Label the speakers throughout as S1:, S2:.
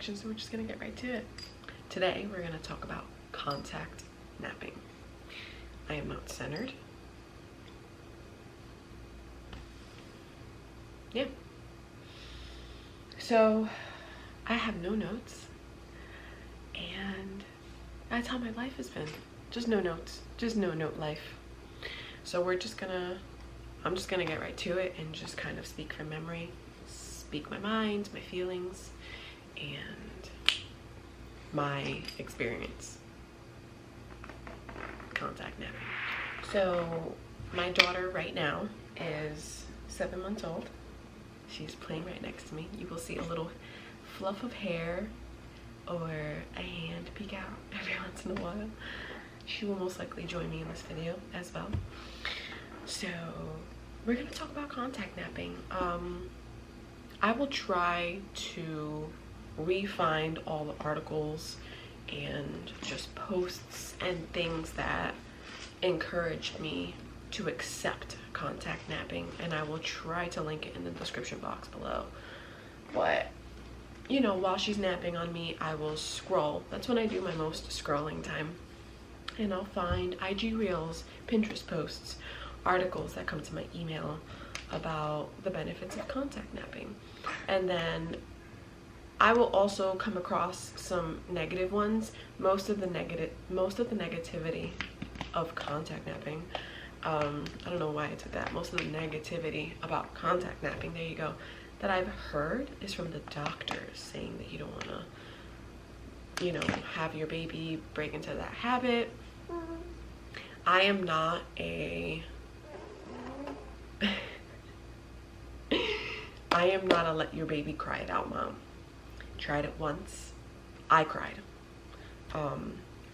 S1: introduction, so we're just gonna get right to it. Today we're gonna talk about contact napping. I am not centered. Yeah. So I have no notes, and that's how my life has been. Just no notes, just no note life. So I'm just gonna get right to it and just kind of speak from memory, speak my mind, my feelings, and my experience. Contact napping. So my daughter right now is 7 months old. She's playing right next to me. You will see a little fluff of hair or a hand peek out every once in a while. She will most likely join me in this video as well. So we're gonna talk about contact napping. I will try to re-find all the articles and just posts and things that encouraged me to accept contact napping, and I will try to link it in the description box below. But you know, while she's napping on me, I will scroll. That's when I do my most scrolling time, and I'll find IG reels, Pinterest posts, articles that come to my email about the benefits of contact napping. And then I will also come across some negative ones. Most of the negativity of contact napping, I don't know why I took that. Most of the negativity about contact napping, there you go, that I've heard is from the doctors saying that you don't want to, you know, have your baby break into that habit. I am not a let your baby cry it out mom. Tried it once, I cried.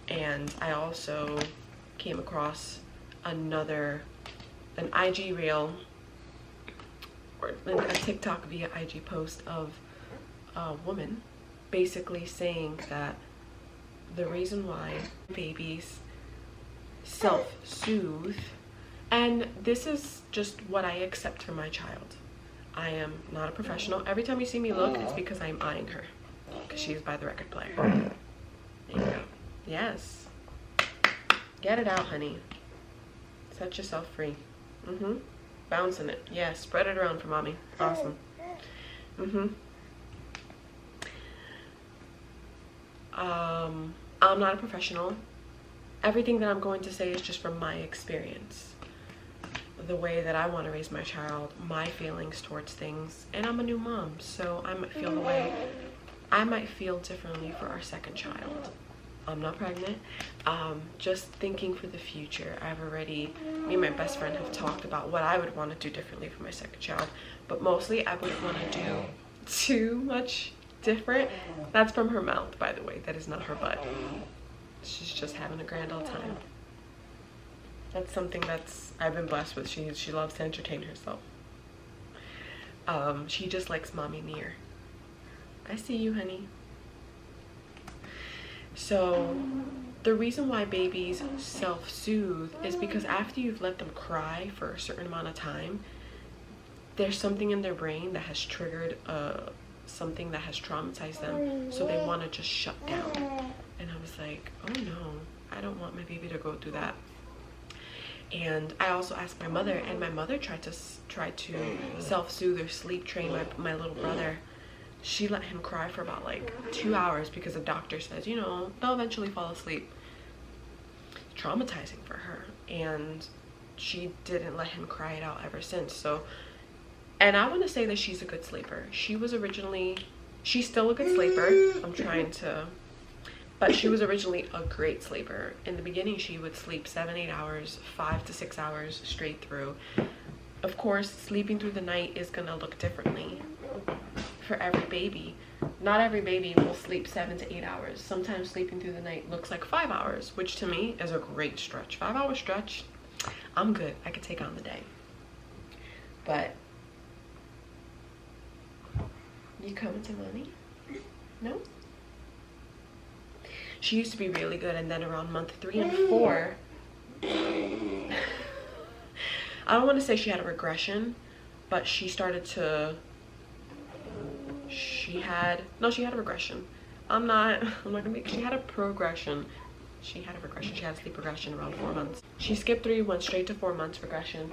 S1: And I also came across an IG reel or a TikTok via IG post of a woman basically saying that the reason why babies self-soothe, and this is just what I accept for my child. I am not a professional. Every time you see me look, it's because I'm eyeing her, because she's by the record player. There you go. Yes. Get it out, honey. Set yourself free. Bouncing it. Yeah, spread it around for mommy. Awesome. I'm not a professional. Everything that I'm going to say is just from my experience, the way that I want to raise my child, my feelings towards things. And I'm a new mom, so I might feel differently for our second child. I'm not pregnant. Just thinking for the future. Me and my best friend have talked about what I would want to do differently for my second child, but mostly I wouldn't want to do too much different. That's from her mouth, by the way. That is not her butt. She's just having a grand old time. That's something I've been blessed with. She loves to entertain herself. She just likes mommy near. I see you, honey. So the reason why babies self-soothe is because after you've let them cry for a certain amount of time, there's something in their brain that has triggered something that has traumatized them, so they want to just shut down. And I was like, oh no, I don't want my baby to go through that. And I also asked my mother, and my mother tried to self-soothe or sleep train my little brother. She let him cry for about like 2 hours because the doctor says, you know, they'll eventually fall asleep. Traumatizing for her, and she didn't let him cry it out ever since. So, and I want to say that she's a good sleeper. She's still a good sleeper. But she was originally a great sleeper. In the beginning, she would sleep 7-8 hours, 5 to 6 hours straight through. Of course, sleeping through the night is gonna look differently for every baby. Not every baby will sleep 7 to 8 hours. Sometimes sleeping through the night looks like 5 hours, which to me is a great stretch. 5-hour stretch, I'm good. I could take on the day. But you coming to mommy? No? She used to be really good, and then around month 3 and 4, I don't want to say she had a regression, but she had a regression. I'm not gonna make, she had a progression. She had a sleep regression around 4 months. She skipped 3, went straight to 4 months regression,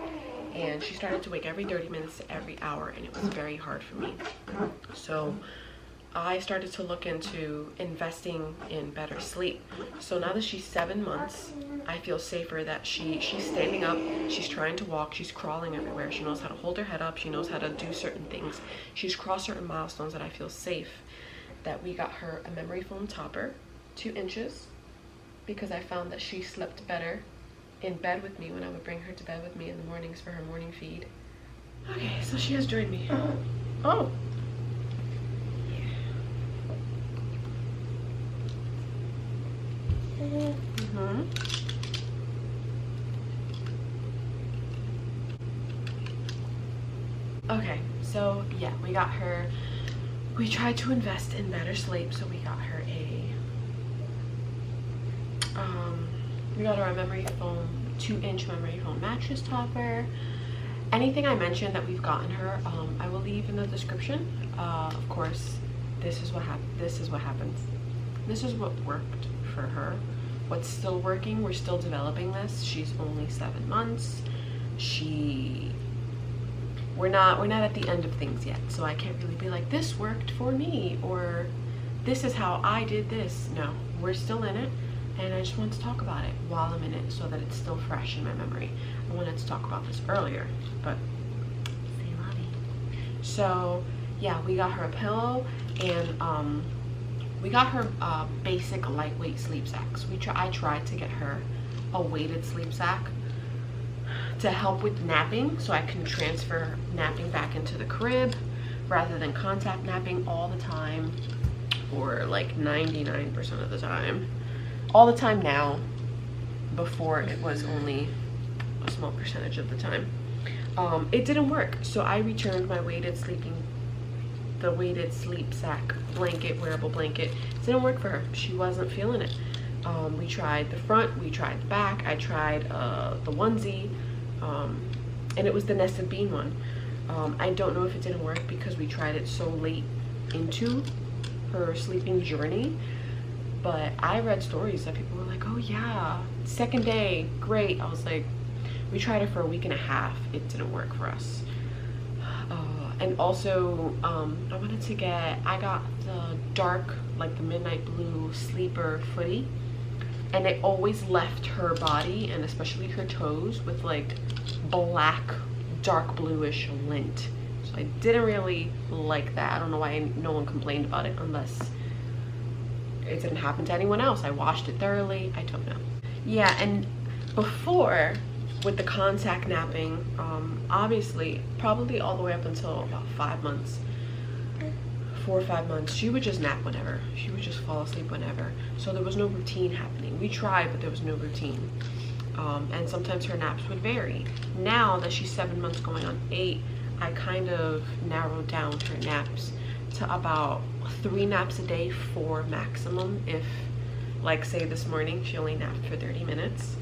S1: and she started to wake every 30 minutes to every hour, and it was very hard for me. So I started to look into investing in better sleep. So now that she's 7 months, I feel safer that she's standing up, she's trying to walk, she's crawling everywhere. She knows how to hold her head up, she knows how to do certain things. She's crossed certain milestones that I feel safe. That we got her a memory foam topper, 2 inches, because I found that she slept better in bed with me when I would bring her to bed with me in the mornings for her morning feed. Okay, so she has joined me. Oh. Okay, so yeah, we got her, we tried to invest in better sleep, so we got her a memory foam, 2-inch memory foam mattress topper. Anything I mentioned that we've gotten her, I will leave in the description. Of course, this is what happens. This is what worked for her. What's still working, we're still developing this. She's only 7 months. We're not at the end of things yet, so I can't really be like, this worked for me, or this is how I did this. No, we're still in it, and I just want to talk about it while I'm in it so that it's still fresh in my memory. I wanted to talk about this earlier, but so yeah, we got her a pillow, and we got her basic lightweight sleep sacks. I tried to get her a weighted sleep sack to help with napping, so I can transfer napping back into the crib rather than contact napping all the time, or like 99% of the time. All the time now. Before it was only a small percentage of the time. It didn't work, so I returned my weighted sleep sack blanket, wearable blanket. It didn't work for her. She wasn't feeling it. We tried the front, we tried the back, I tried the onesie, and it was the nested bean one. I don't know if it didn't work because we tried it so late into her sleeping journey, but I read stories that people were like, oh yeah, second day, great. I was like, we tried it for a week and a half, it didn't work for us. And also, I got the dark, like the midnight blue sleeper footy, and it always left her body, and especially her toes, with like black, dark bluish lint. So I didn't really like that. I don't know why no one complained about it, unless it didn't happen to anyone else. I washed it thoroughly, I don't know. Yeah, and before, with the contact napping, obviously, probably all the way up until about 5 months, 4 or 5 months, she would just nap whenever. She would just fall asleep whenever. So there was no routine happening. We tried, but there was no routine. And sometimes her naps would vary. Now that she's 7 months going on 8, I kind of narrowed down her naps to about 3 naps a day, 4 maximum. If, like say this morning, she only napped for 30 minutes.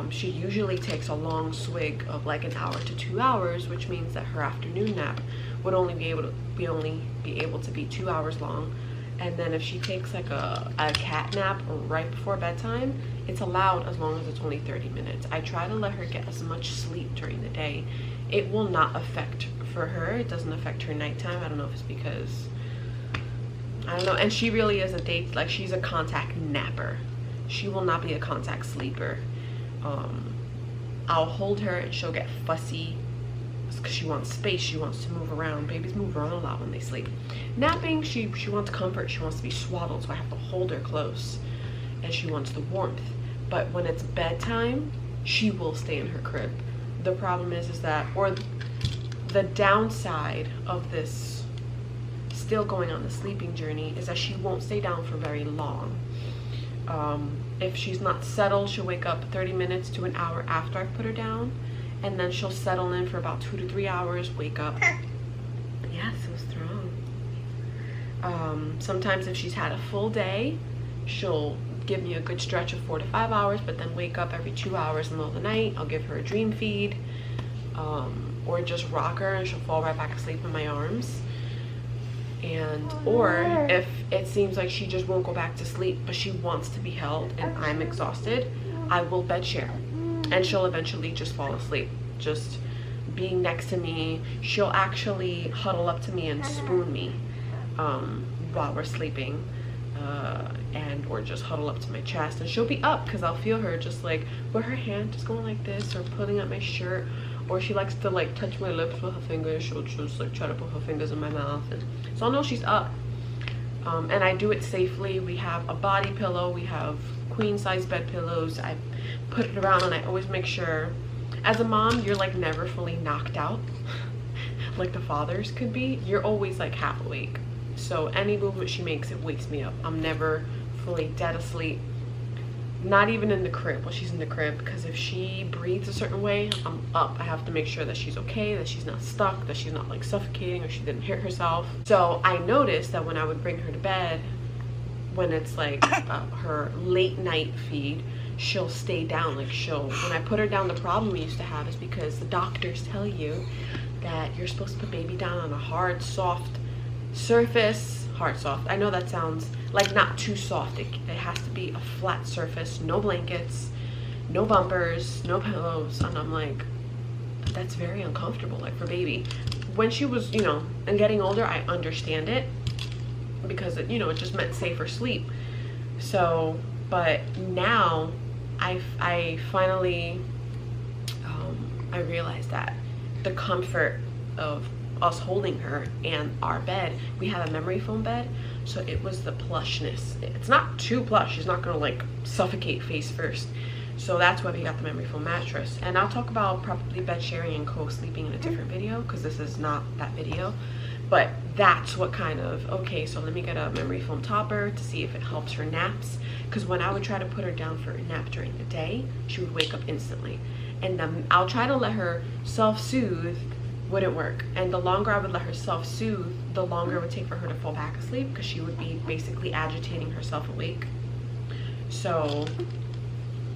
S1: She usually takes a long swig of like an hour to 2 hours, which means that her afternoon nap would only be able to be 2 hours long. And then if she takes like a cat nap right before bedtime, it's allowed as long as it's only 30 minutes. I try to let her get as much sleep during the day. It will not affect, for her, it doesn't affect her nighttime. I don't know if it's because, I don't know. And she really is she's a contact napper. She will not be a contact sleeper. I'll hold her and she'll get fussy because she wants space, she wants to move around. Babies move around a lot when they sleep. Napping, she wants comfort, she wants to be swaddled, so I have to hold her close, and she wants the warmth. But when it's bedtime, she will stay in her crib. The problem is that, or the downside of this still going on the sleeping journey, is that she won't stay down for very long. If she's not settled, she'll wake up 30 minutes to an hour after I've put her down, and then she'll settle in for about 2 to 3 hours, wake up. Yeah, so strong. Sometimes if she's had a full day, she'll give me a good stretch of 4 to 5 hours, but then wake up every 2 hours in the middle of the night. I'll give her a dream feed, or just rock her and she'll fall right back asleep in my arms. And or if it seems like she just won't go back to sleep but she wants to be held and I'm exhausted, I will bed share, and she'll eventually just fall asleep just being next to me. She'll actually huddle up to me and spoon me while we're sleeping, and or just huddle up to my chest, and she'll be up because I'll feel her just like with her hand just going like this or pulling up my shirt, or she likes to like touch my lips with her fingers. She'll just like try to put her fingers in my mouth, and so I'll know she's up. And I do it safely. We have a body pillow, we have queen size bed pillows. I put it around and I always make sure, as a mom, you're like never fully knocked out like the fathers could be. You're always like half awake, so any movement she makes, it wakes me up. I'm never fully dead asleep, not even in the crib while she's in the crib, because if she breathes a certain way, I'm up. I have to make sure that she's okay, that she's not stuck, that she's not like suffocating, or she didn't hurt herself. So I noticed that when I would bring her to bed, when it's like her late night feed, she'll stay down. Like when I put her down, the problem we used to have is because the doctors tell you that you're supposed to put baby down on a hard, soft surface. Hard, soft, I know that sounds like not too soft. It has to be a flat surface, no blankets, no bumpers, no pillows. And I'm like, that's very uncomfortable, like for baby. When she was, you know, and getting older, I understand it because it, you know, it just meant safer sleep. So but now I finally I realized that the comfort of us holding her and our bed, we have a memory foam bed, so it was the plushness. It's not too plush, she's not gonna like suffocate face first, so that's why we got the memory foam mattress. And I'll talk about probably bed sharing and co-sleeping in a different video because this is not that video, but that's what kind of, okay, so let me get a memory foam topper to see if it helps her naps, because when I would try to put her down for a nap during the day, she would wake up instantly, and I'll try to let her self-soothe, wouldn't work. And the longer I would let her self-soothe, the longer it would take for her to fall back asleep, because she would be basically agitating herself awake. So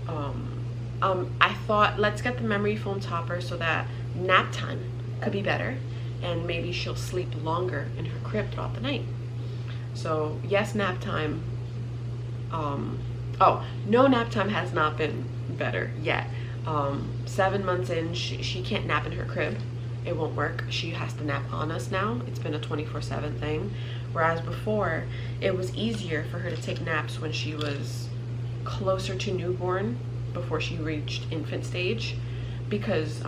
S1: I thought, let's get the memory foam topper so that nap time could be better, and maybe she'll sleep longer in her crib throughout the night. So yes, nap time, oh, no, nap time has not been better yet. 7 months in, she can't nap in her crib. It won't work. She has to nap on us now. It's been a 24/7 thing, whereas before it was easier for her to take naps when she was closer to newborn, before she reached infant stage, because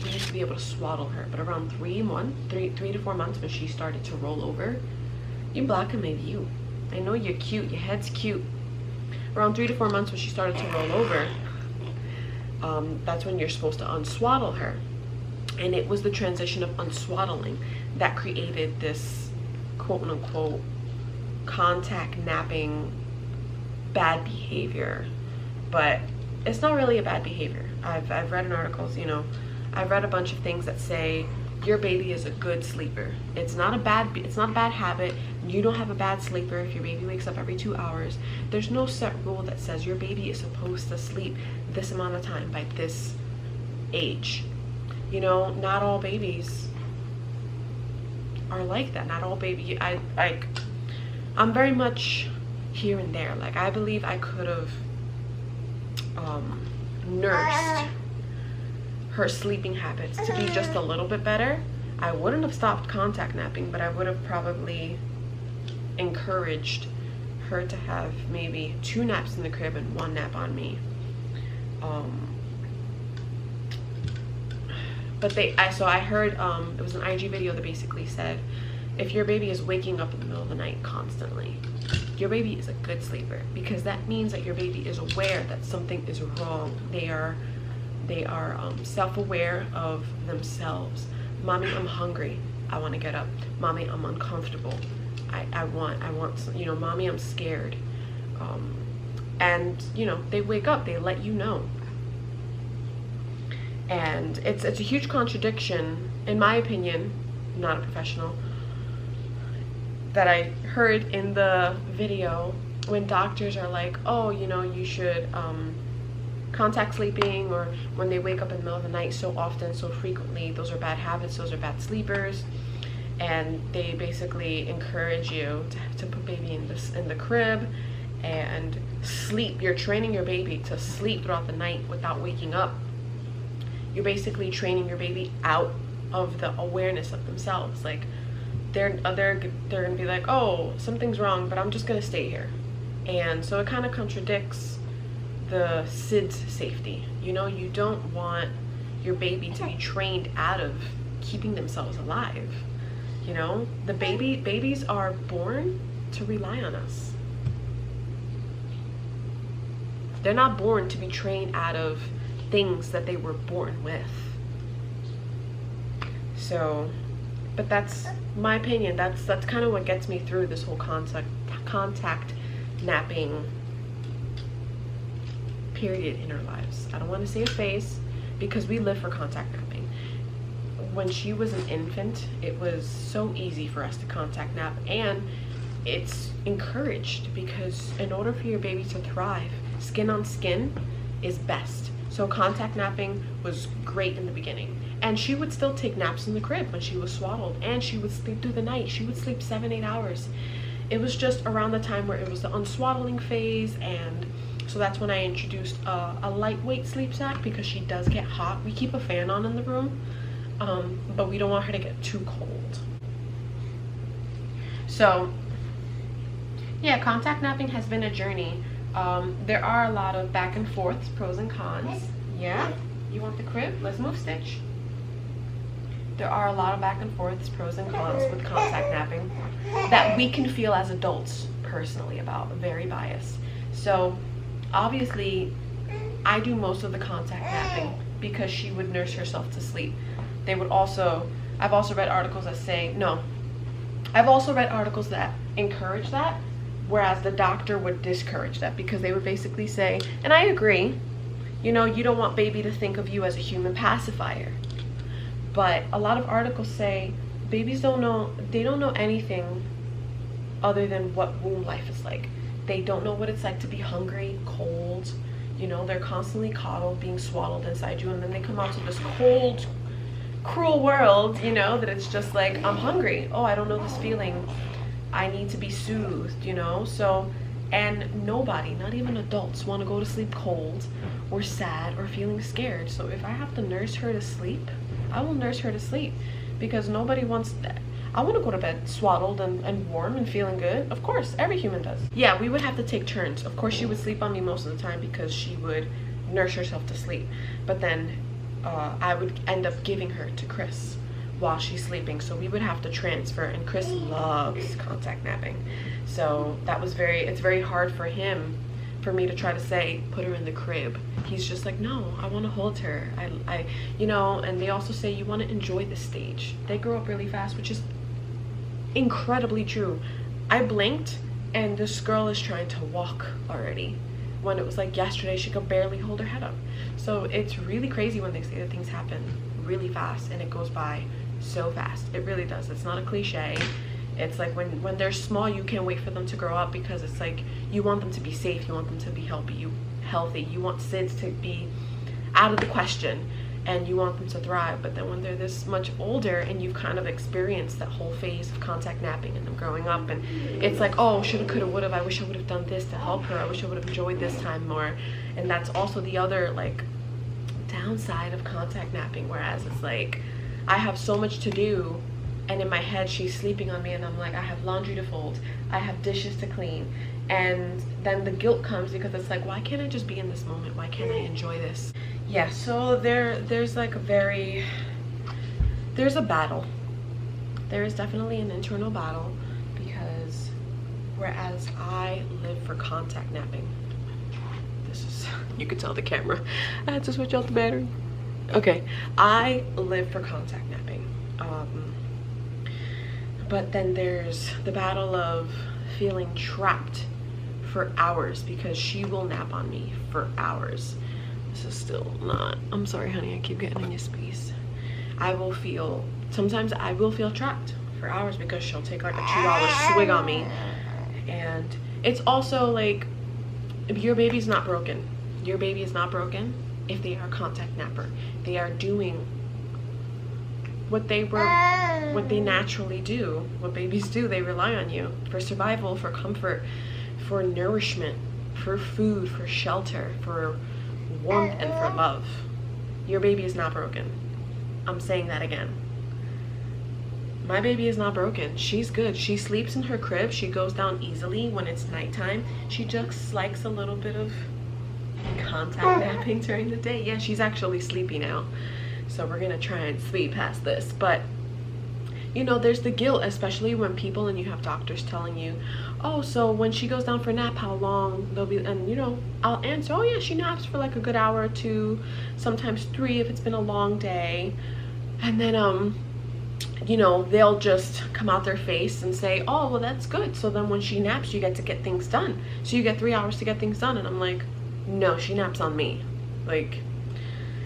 S1: we used to be able to swaddle her. But around 3 to 4 months, when she started to roll over, you blocking my view. I know you're cute, your head's cute. Around 3 to 4 months, when she started to roll over, that's when you're supposed to unswaddle her. And it was the transition of unswaddling that created this quote-unquote contact napping bad behavior. But it's not really a bad behavior. I've read in articles, you know, I've read a bunch of things that say your baby is a good sleeper. It's not a bad habit. You don't have a bad sleeper if your baby wakes up every 2 hours. There's no set rule that says your baby is supposed to sleep this amount of time by this age. You know, not all babies are like that. Not all baby, I'm very much here and there. Like, I believe I could have nursed her sleeping habits to be just a little bit better. I wouldn't have stopped contact napping, but I would have probably encouraged her to have maybe 2 naps in the crib and 1 nap on me. But I heard, it was an IG video that basically said, if your baby is waking up in the middle of the night constantly, your baby is a good sleeper, because that means that your baby is aware that something is wrong. They are self-aware of themselves. Mommy, I'm hungry. I want to get up. Mommy, I'm uncomfortable. I want, you know, mommy, I'm scared. And, you know, they wake up, they let you know. And it's a huge contradiction, in my opinion, not a professional, that I heard in the video when doctors are like, oh, you know, you should contact sleeping, or when they wake up in the middle of the night so often, so frequently, those are bad habits, those are bad sleepers. and they basically encourage you to put baby in the crib and sleep. You're training your baby to sleep throughout the night without waking up. You're basically training your baby out of the awareness of themselves. Like they're gonna be like, oh, something's wrong, but I'm just gonna stay here. And so it kind of contradicts the SIDS safety. You know, you don't want your baby to be trained out of keeping themselves alive. You know, the babies are born to rely on us. They're not born to be trained out of things that they were born with. So, but that's my opinion. That's kind of what gets me through this whole contact napping period in our lives. I don't want to say a phase, because we live for contact napping. When she was an infant, it was so easy for us to contact nap, and it's encouraged, because in order for your baby to thrive, skin on skin is best. So contact napping was great in the beginning, and she would still take naps in the crib when she was swaddled, and she would sleep through the night. She would sleep 7-8 hours. It was just around the time where it was the unswaddling phase, and so that's when I introduced a lightweight sleep sack, because she does get hot. We keep a fan on in the room, but we don't want her to get too cold. So yeah, contact napping has been a journey. There are a lot of back and forths, pros and cons. Yeah, you want the crib? Let's move, Stitch. There are a lot of back and forths, pros and cons with contact napping that we can feel as adults personally about. Very biased. So obviously I do most of the contact napping because she would nurse herself to sleep. They would also, I've also read articles that say, no, I've also read articles that encourage that, whereas the doctor would discourage that, because they would basically say, and I agree, you know, you don't want baby to think of you as a human pacifier. But a lot of articles say babies don't know anything other than what womb life is like. They don't know what it's like to be hungry, cold. You know, they're constantly coddled, being swaddled inside you, and then they come out to this cold, cruel world, you know, that it's just like, I'm hungry. Oh, I don't know this feeling. I need to be soothed, you know? So, and nobody, not even adults, want to go to sleep cold or sad or feeling scared. So if I have to nurse her to sleep, I will nurse her to sleep, because nobody wants that. I want to go to bed swaddled and warm and feeling good. Of course, every human does. Yeah, we would have to take turns. Of course, she would sleep on me most of the time because she would nurse herself to sleep. But then I would end up giving her to Chris while she's sleeping. So we would have to transfer, and Chris loves contact napping. So that was it's very hard for him, for me to try to say, put her in the crib. He's just like, no, I want to hold her. I you know, and they also say you want to enjoy the stage. They grow up really fast, which is incredibly true. I blinked and this girl is trying to walk already, when it was like yesterday she could barely hold her head up. So it's really crazy when they say that things happen really fast, and it goes by so fast. It really does. It's not a cliche. It's like when they're small, you can't wait for them to grow up, because it's like you want them to be safe, you want them to be healthy, you want SIDS to be out of the question, and you want them to thrive. But then when they're this much older and you've kind of experienced that whole phase of contact napping and them growing up, and it's like, oh, shoulda, coulda, woulda, I wish I would have done this to help her, I wish I would have enjoyed this time more. And that's also the other like downside of contact napping, whereas it's like I have so much to do, and in my head she's sleeping on me, and I'm like, I have laundry to fold, I have dishes to clean, and then the guilt comes, because it's like, why can't I just be in this moment? Why can't I enjoy this? Yeah, so there's like there's a battle. There is definitely an internal battle, because whereas I live for contact napping, this is, you could tell the camera, I had to switch out the battery. Okay, I live for contact napping. But then there's the battle of feeling trapped for hours, because she will nap on me for hours. This is still not, I'm sorry honey, I keep getting in your space. Sometimes I will feel trapped for hours, because she'll take like a 2-hour swig on me. And it's also like, if your baby's not broken, your baby is not broken if they are a contact napper. They are doing what they naturally do, what babies do. They rely on you for survival, for comfort, for nourishment, for food, for shelter, for warmth, and for love. Your baby is not broken. I'm saying that again. My baby is not broken. She's good. She sleeps in her crib. She goes down easily when it's nighttime. She just likes a little bit of contact napping during the day. Yeah, she's actually sleepy now. So we're gonna try and sleep past this. But you know, there's the guilt, especially when people and you have doctors telling you, oh, so when she goes down for a nap, how long they'll be, and you know, I'll answer, oh yeah, she naps for like a good hour or two, sometimes 3 if it's been a long day. And then you know, they'll just come out their face and say, oh, well, that's good. So then when she naps, you get to get things done. So you get 3 hours to get things done. And I'm like, no, she naps on me. Like,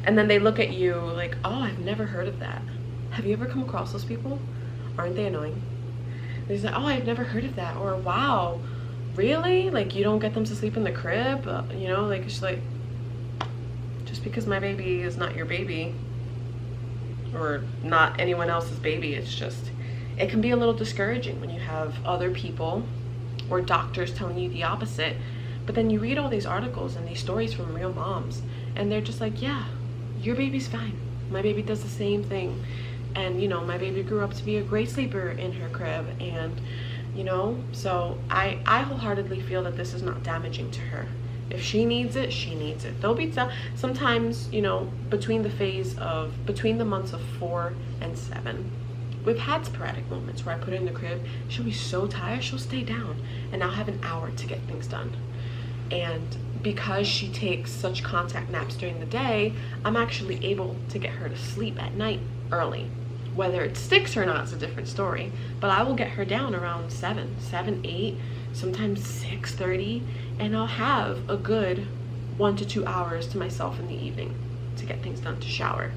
S1: and then they look at you like, oh, I've never heard of that. Have you ever come across those people? Aren't they annoying? They're like, oh, I've never heard of that. Or, wow, really? Like, you don't get them to sleep in the crib? You know, like, it's like, just because my baby is not your baby, or not anyone else's baby, it's just, it can be a little discouraging when you have other people or doctors telling you the opposite. But then you read all these articles and these stories from real moms, and they're just like, yeah, your baby's fine. My baby does the same thing. And you know, my baby grew up to be a great sleeper in her crib. And you know, so I wholeheartedly feel that this is not damaging to her. If she needs it, she needs it. There'll be sometimes, you know, between the months of 4 and 7, we've had sporadic moments where I put her in the crib. She'll be so tired, she'll stay down, and I'll have an hour to get things done. And because she takes such contact naps during the day, I'm actually able to get her to sleep at night early. Whether it sticks or not is a different story, but I will get her down around 7, 8, sometimes 6:30, and I'll have a good 1 to 2 hours to myself in the evening to get things done, to shower.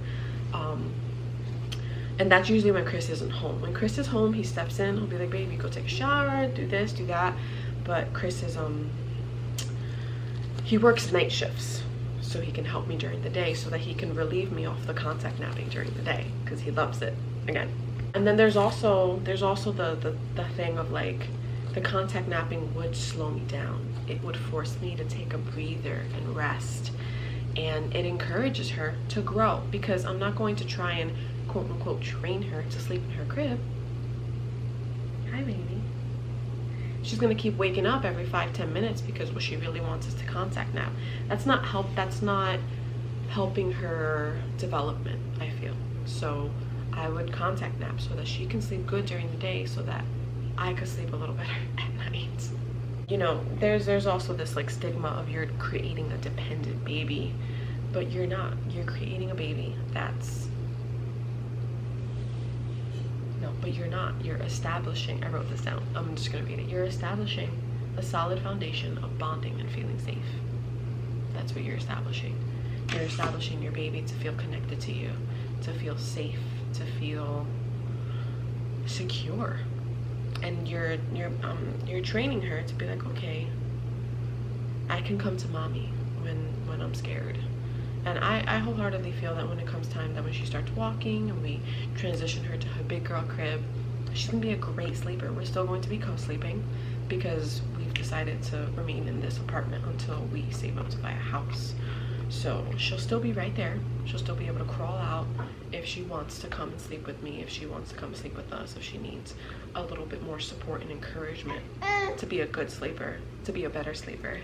S1: And that's usually when Chris isn't home. When Chris is home, he steps in, he'll be like, baby, go take a shower, do this, do that. But Chris is, he works night shifts, so he can help me during the day so that he can relieve me off the contact napping during the day, because he loves it, again. And then there's also the thing of like, the contact napping would slow me down. It would force me to take a breather and rest. And it encourages her to grow, because I'm not going to try and quote unquote train her to sleep in her crib. Hi, baby. She's gonna keep waking up every 5-10 minutes because what she really wants is to contact nap. That's not helping her development, I feel. So I would contact nap so that she can sleep good during the day, so that I could sleep a little better at night. You know, there's also this like stigma of you're creating a dependent baby, but you're not. You're creating a baby that's, no, but you're not. You're establishing, I wrote this down, I'm just gonna read it. You're establishing a solid foundation of bonding and feeling safe. That's what you're establishing. You're establishing your baby to feel connected to you, to feel safe, to feel secure. And you're training her to be like, okay, I can come to mommy when I'm scared. And I wholeheartedly feel that when it comes time that when she starts walking and we transition her to her big girl crib, she's gonna be a great sleeper. We're still going to be co-sleeping because we've decided to remain in this apartment until we save up to buy a house. So she'll still be right there. She'll still be able to crawl out if she wants to come and sleep with me, if she wants to come sleep with us, if she needs a little bit more support and encouragement to be a good sleeper, to be a better sleeper.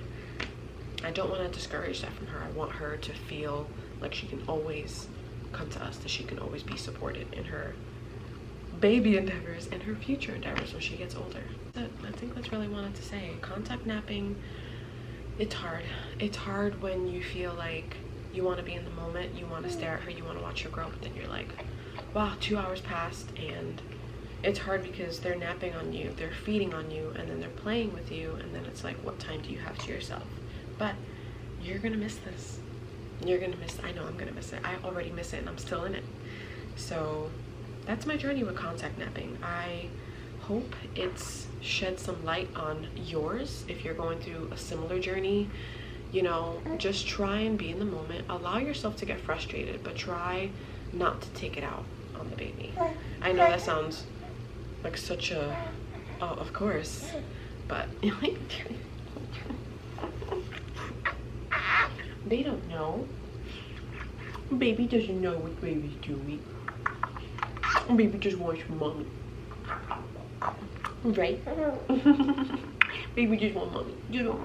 S1: I don't want to discourage that from her. I want her to feel like she can always come to us, that she can always be supported in her baby endeavors and her future endeavors when she gets older. I think that's really what I wanted to say. Contact napping, it's hard. It's hard when you feel like you want to be in the moment, you want to stare at her, you want to watch her grow, but then you're like, wow, 2 hours passed. And it's hard because they're napping on you, they're feeding on you, and then they're playing with you, and then it's like, what time do you have to yourself? But you're gonna miss this. You're gonna miss, I know I'm gonna miss it. I already miss it and I'm still in it. So that's my journey with contact napping. I hope it's shed some light on yours. If you're going through a similar journey, you know, just try and be in the moment. Allow yourself to get frustrated, but try not to take it out on the baby. I know that sounds like such a, oh, of course, but they don't know. Baby doesn't know what baby's doing. Baby just wants mommy. Right? Baby just wants mommy. You know.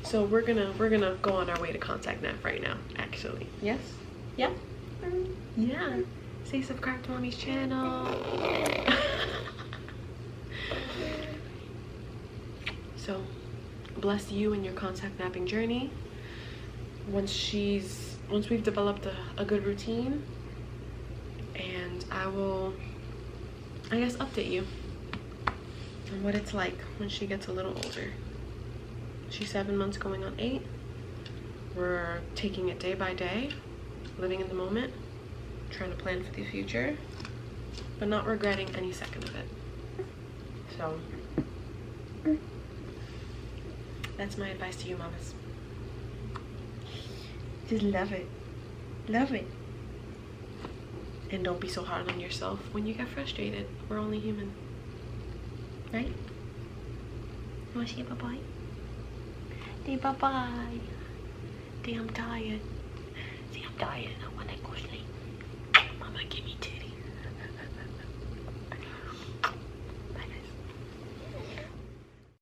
S1: So we're gonna go on our way to contact NAF right now, actually. Yes? Yeah? Yeah. Say subscribe to mommy's channel. So bless you in your contact napping journey. Once we've developed a good routine, and I will, I guess, update you on what it's like when she gets a little older. She's 7 months going on 8. We're taking it day by day, living in the moment, trying to plan for the future, but not regretting any second of it. So that's my advice to you mamas. Just love it. Love it. And don't be so hard on yourself when you get frustrated. We're only human. Right? You wanna say bye-bye? Say bye-bye. Say I'm tired. Say I'm tired. I wanna go sleep.